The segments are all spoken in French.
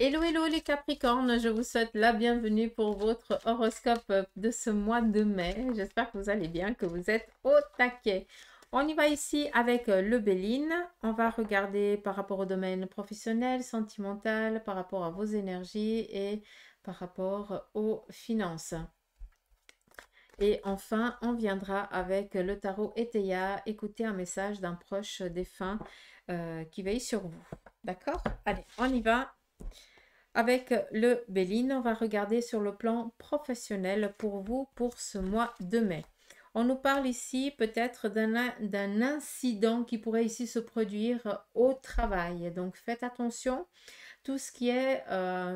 Hello, hello les Capricornes, je vous souhaite la bienvenue pour votre horoscope de ce mois de mai. J'espère que vous allez bien, que vous êtes au taquet. On y va ici avec le Béline. On va regarder par rapport au domaine professionnel, sentimental, par rapport à vos énergies et par rapport aux finances. Et enfin, on viendra avec le tarot Eteia, écouter un message d'un proche défunt qui veille sur vous. D'accord? Allez, on y va. Avec le Béline, on va regarder sur le plan professionnel pour vous pour ce mois de mai. On nous parle ici peut-être d'un incident qui pourrait ici se produire au travail. Donc faites attention, tout ce qui est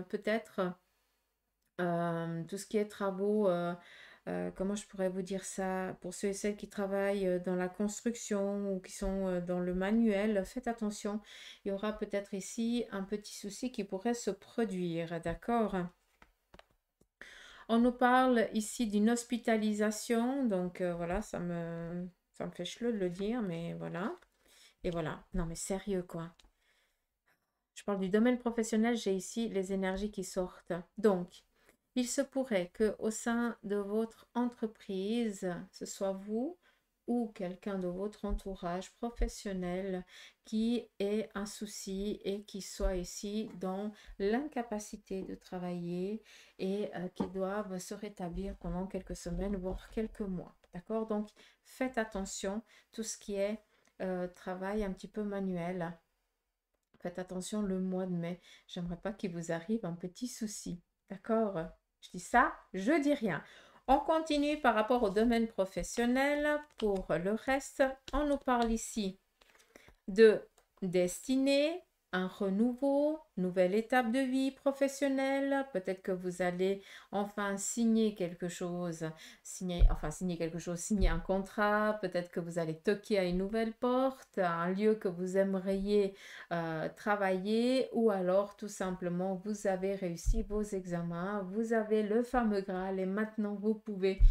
peut-être tout ce qui est travaux, comment je pourrais vous dire ça, pour ceux et celles qui travaillent dans la construction ou qui sont dans le manuel, faites attention, il y aura peut-être ici un petit souci qui pourrait se produire, d'accord? On nous parle ici d'une hospitalisation, donc voilà, ça me fait chelou de le dire, mais voilà. Et voilà, non mais sérieux quoi. Je parle du domaine professionnel, j'ai ici les énergies qui sortent. Donc, il se pourrait que au sein de votre entreprise, ce soit vous ou quelqu'un de votre entourage professionnel qui ait un souci et qui soit ici dans l'incapacité de travailler et qui doivent se rétablir pendant quelques semaines, voire quelques mois. D'accord? Donc, faites attention, tout ce qui est travail un petit peu manuel. Faites attention le mois de mai. J'aimerais pas qu'il vous arrive un petit souci. D'accord? Je dis ça, je dis rien. On continue par rapport au domaine professionnel. Pour le reste, on nous parle ici de destinée, un renouveau, nouvelle étape de vie professionnelle. Peut-être que vous allez enfin signer quelque chose, signer un contrat. Peut-être que vous allez toquer à une nouvelle porte, à un lieu que vous aimeriez travailler, ou alors tout simplement vous avez réussi vos examens, vous avez le fameux Graal et maintenant vous pouvez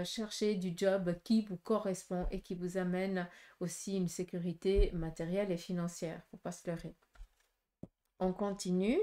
chercher du job qui vous correspond et qui vous amène aussi une sécurité matérielle et financière. Faut pas se leurrer. On continue.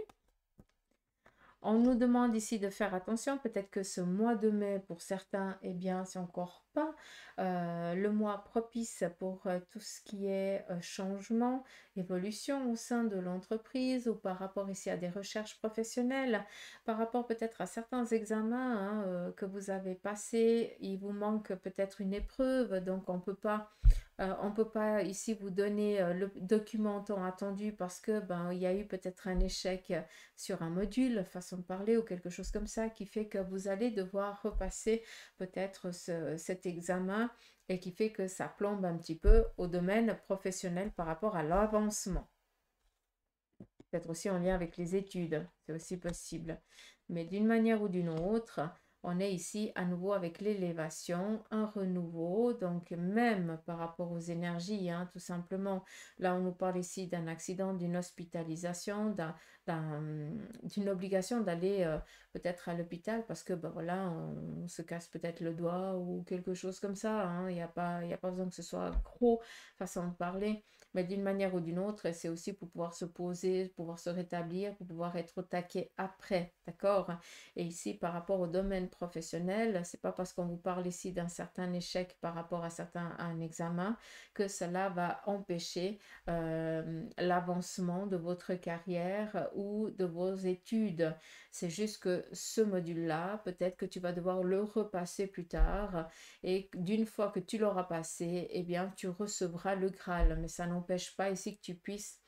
On nous demande ici de faire attention, peut-être que ce mois de mai, pour certains, eh bien, c'est encore pas le mois propice pour tout ce qui est changement, évolution au sein de l'entreprise ou par rapport ici à des recherches professionnelles, par rapport peut-être à certains examens que vous avez passés, il vous manque peut-être une épreuve, donc on ne peut pas ici vous donner le document tant attendu parce que il y a eu peut-être un échec sur un module, façon de parler, ou quelque chose comme ça, qui fait que vous allez devoir repasser peut-être cet examen et qui fait que ça plombe un petit peu au domaine professionnel par rapport à l'avancement. Peut-être aussi en lien avec les études, c'est aussi possible. Mais d'une manière ou d'une autre, on est ici à nouveau avec l'élévation, un renouveau, donc même par rapport aux énergies, tout simplement. Là, on nous parle ici d'un accident, d'une hospitalisation, d'une obligation d'aller peut-être à l'hôpital parce que voilà, on se casse peut-être le doigt ou quelque chose comme ça. Il n'y a pas besoin que ce soit gros, façon de parler. Mais d'une manière ou d'une autre, c'est aussi pour pouvoir se poser, pouvoir se rétablir, pour pouvoir être au taquet après, d'accord? Et ici, par rapport au domaine professionnel, c'est pas parce qu'on vous parle ici d'un certain échec par rapport à un examen que cela va empêcher l'avancement de votre carrière ou de vos études. C'est juste que ce module-là, peut-être que tu vas devoir le repasser plus tard et d'une fois que tu l'auras passé, eh bien, tu recevras le Graal. Mais ça n'empêche pas ici que tu puisses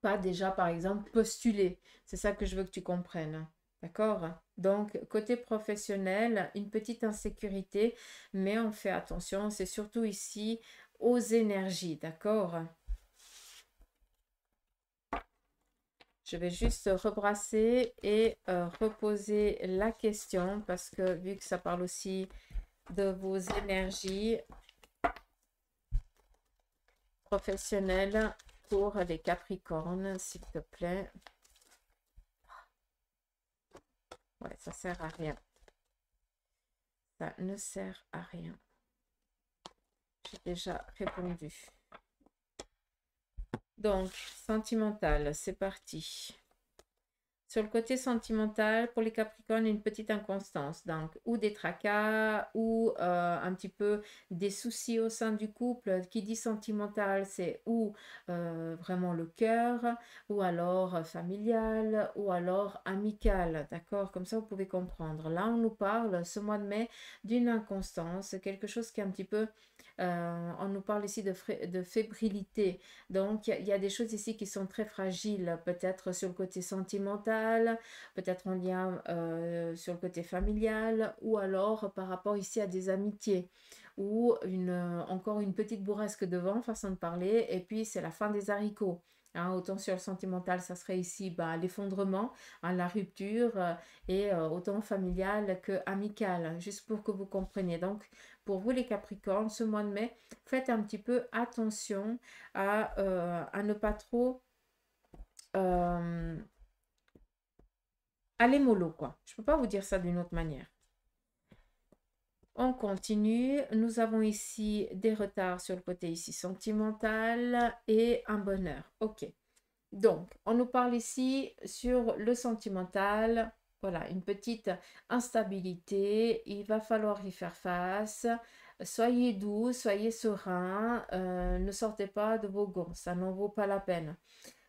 pas déjà, par exemple, postuler. C'est ça que je veux que tu comprennes. D'accord? Donc, côté professionnel, une petite insécurité, mais on fait attention. C'est surtout ici aux énergies. D'accord? Je vais juste rebrasser et reposer la question parce que vu que ça parle aussi de vos énergies professionnelles pour les Capricornes, s'il te plaît. Ouais, ça sert à rien. Ça ne sert à rien. J'ai déjà répondu. Donc, sentimental, c'est parti. Sur le côté sentimental, pour les Capricornes, une petite inconstance, donc ou des tracas ou un petit peu des soucis au sein du couple. Qui dit sentimental, c'est ou vraiment le cœur, ou alors familial, ou alors amical, d'accord? Comme ça, vous pouvez comprendre. Là, on nous parle ce mois de mai d'une inconstance, quelque chose qui est un petit peu... on nous parle ici de fébrilité. Donc, il y a des choses ici qui sont très fragiles, peut-être sur le côté sentimental, peut-être en lien sur le côté familial, ou alors par rapport ici à des amitiés, ou encore une petite bourrasque de vent, façon de parler, et puis c'est la fin des haricots. Hein, autant sur le sentimental, ça serait ici bah, l'effondrement, hein, la rupture, et autant familial que amical, juste pour que vous compreniez. Donc, pour vous les Capricornes, ce mois de mai, faites un petit peu attention à ne pas trop euh, aller mollo, quoi. Je ne peux pas vous dire ça d'une autre manière. On continue. Nous avons ici des retards sur le côté ici sentimental et un bonheur. Ok. Donc, on nous parle ici sur le sentimental. Voilà, une petite instabilité. Il va falloir y faire face. Soyez doux, soyez serein. Ne sortez pas de vos gonds. Ça n'en vaut pas la peine.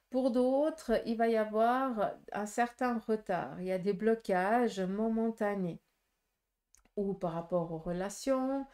Pour d'autres, il va y avoir un certain retard. Il y a des blocages momentanés ou par rapport aux relations,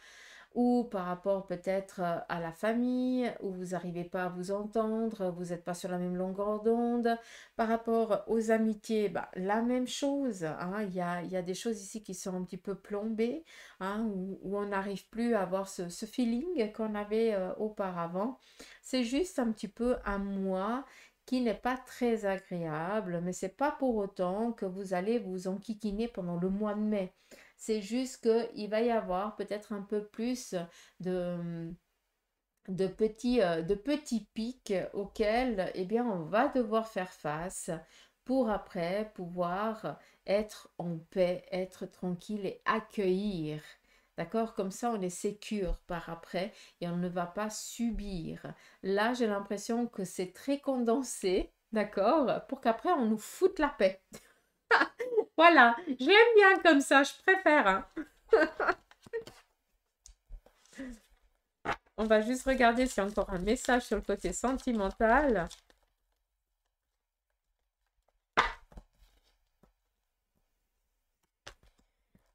ou par rapport peut-être à la famille, où vous n'arrivez pas à vous entendre, vous n'êtes pas sur la même longueur d'onde. Par rapport aux amitiés, bah, la même chose. Hein. Il y a des choses ici qui sont un petit peu plombées, hein, où on n'arrive plus à avoir ce feeling qu'on avait auparavant. C'est juste un petit peu un mois qui n'est pas très agréable, mais c'est pas pour autant que vous allez vous enquiquiner pendant le mois de mai. C'est juste qu'il va y avoir peut-être un peu plus de, de petits pics auxquels eh bien, on va devoir faire face pour après pouvoir être en paix, être tranquille et accueillir. D'accord? Comme ça, on est sécure par après et on ne va pas subir. Là, j'ai l'impression que c'est très condensé, d'accord? Pour qu'après, on nous foute la paix. Voilà, je l'aime bien comme ça, je préfère. Hein. On va juste regarder s'il y a encore un message sur le côté sentimental.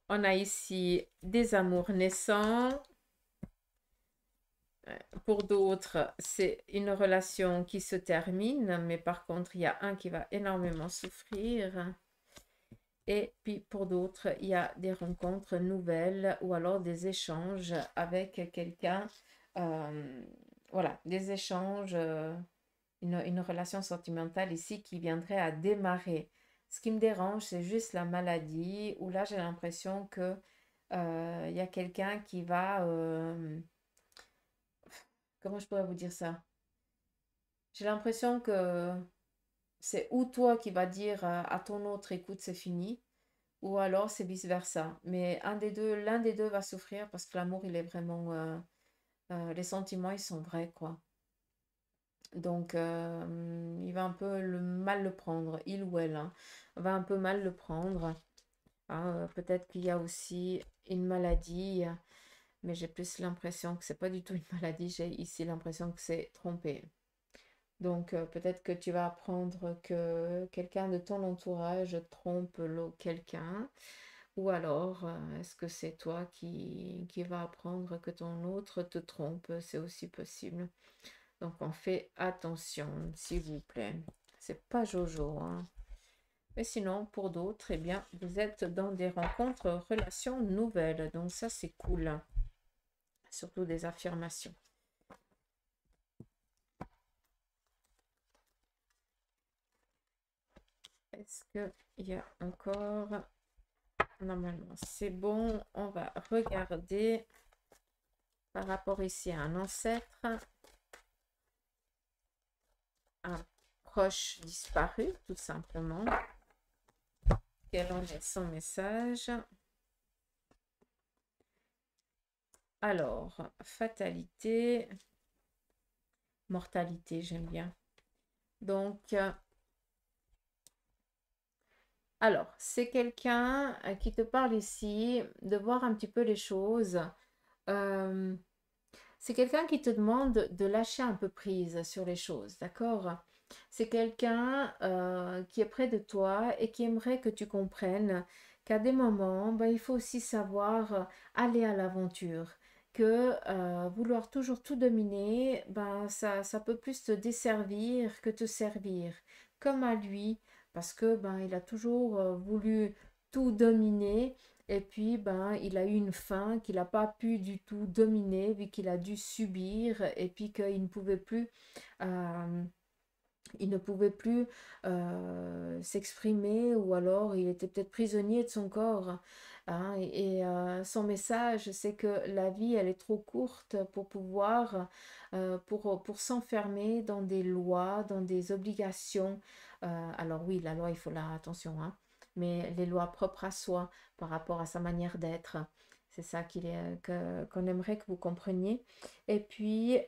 On a ici des amours naissants. Pour d'autres, c'est une relation qui se termine, mais par contre, il y a un qui va énormément souffrir. Et puis pour d'autres, il y a des rencontres nouvelles ou alors des échanges avec quelqu'un. Voilà, des échanges, une relation sentimentale ici qui viendrait à démarrer. Ce qui me dérange, c'est juste la maladie, où là j'ai l'impression que il y a quelqu'un qui va... comment je pourrais vous dire ça? J'ai l'impression que c'est ou toi qui vas dire à ton autre, écoute, c'est fini, ou alors c'est vice-versa. Mais un des deux, l'un des deux va souffrir parce que l'amour, il est vraiment... les sentiments, ils sont vrais, quoi. Donc, il va un peu mal le prendre, il ou elle, hein, va un peu mal le prendre. Hein. Peut-être qu'il y a aussi une maladie, mais j'ai plus l'impression que c'est pas du tout une maladie. J'ai ici l'impression que c'est trompé. Donc, peut-être que tu vas apprendre que quelqu'un de ton entourage trompe quelqu'un. Ou alors, est-ce que c'est toi qui va apprendre que ton autre te trompe? C'est aussi possible. Donc, on fait attention, s'il vous plaît. C'est pas Jojo, hein. Mais sinon, pour d'autres, eh bien, vous êtes dans des rencontres, relations nouvelles. Donc, ça, c'est cool. Surtout des affirmations. Est-ce qu'il y a encore... Normalement, c'est bon. On va regarder par rapport ici à un ancêtre. Un proche disparu, tout simplement. Quel en est son message? Alors, fatalité, mortalité, j'aime bien. Donc, Alors, c'est quelqu'un qui te parle ici de voir un petit peu les choses. Euh, c'est quelqu'un qui te demande de lâcher un peu prise sur les choses, d'accord? C'est quelqu'un qui est près de toi et qui aimerait que tu comprennes qu'à des moments, ben, il faut aussi savoir aller à l'aventure. Que vouloir toujours tout dominer, ben, ça peut plus te desservir que te servir. Comme à lui, parce que ben, il a toujours voulu tout dominer et puis, ben, il a eu une faim qu'il n'a pas pu du tout dominer, vu qu'il a dû subir, et puis qu'il ne pouvait plus, euh, il ne pouvait plus s'exprimer, ou alors il était peut-être prisonnier de son corps. Hein, son message, c'est que la vie, elle est trop courte pour pouvoir, pour s'enfermer dans des lois, dans des obligations. Alors oui, la loi, il faut la attention, hein, mais les lois propres à soi par rapport à sa manière d'être. C'est ça qu'on aimerait que vous compreniez. Et puis,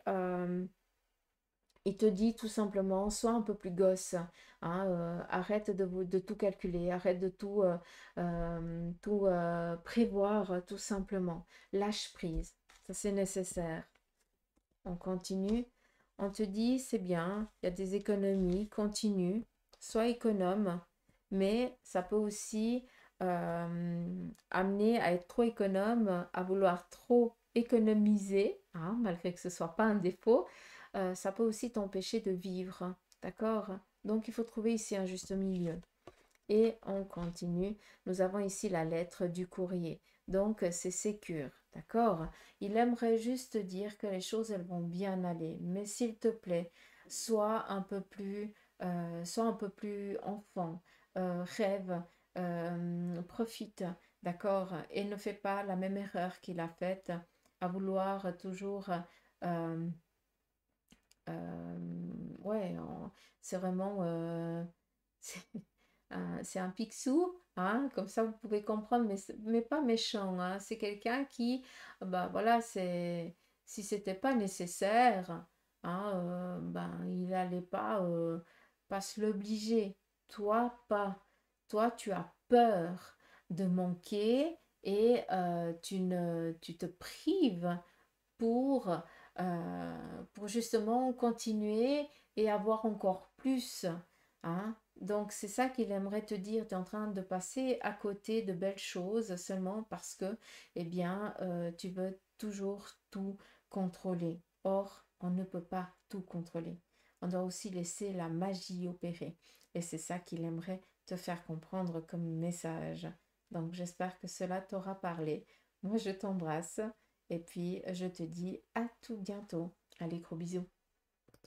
il te dit tout simplement, sois un peu plus gosse, hein, arrête de tout calculer, arrête de tout prévoir, tout simplement. Lâche prise, ça c'est nécessaire. On continue. On te dit, c'est bien, il y a des économies, continue, sois économe, mais ça peut aussi amener à être trop économe, à vouloir trop économiser, hein, malgré que ce ne soit pas un défaut. Ça peut aussi t'empêcher de vivre, d'accord? Donc il faut trouver ici un juste milieu. Et on continue. Nous avons ici la lettre du courrier. Donc, c'est sécure, d'accord? Il aimerait juste dire que les choses, elles vont bien aller. Mais s'il te plaît, sois un peu plus enfant. Rêve, profite, d'accord? Et ne fais pas la même erreur qu'il a faite à vouloir toujours... euh, ouais, c'est vraiment... c'est c'est un pixou, hein, comme ça vous pouvez comprendre, mais pas méchant, hein. C'est quelqu'un qui, bah voilà, si c'était pas nécessaire, hein, ben il n'allait pas se l'obliger. Toi, pas. Toi, tu as peur de manquer et tu te prives pour, pour justement continuer et avoir encore plus. Hein. Donc c'est ça qu'il aimerait te dire. Tu es en train de passer à côté de belles choses seulement parce que, eh bien, tu veux toujours tout contrôler. Or, on ne peut pas tout contrôler. On doit aussi laisser la magie opérer. Et c'est ça qu'il aimerait te faire comprendre comme message. Donc j'espère que cela t'aura parlé. Moi, je t'embrasse. Et puis, je te dis à tout bientôt. Allez, gros bisous.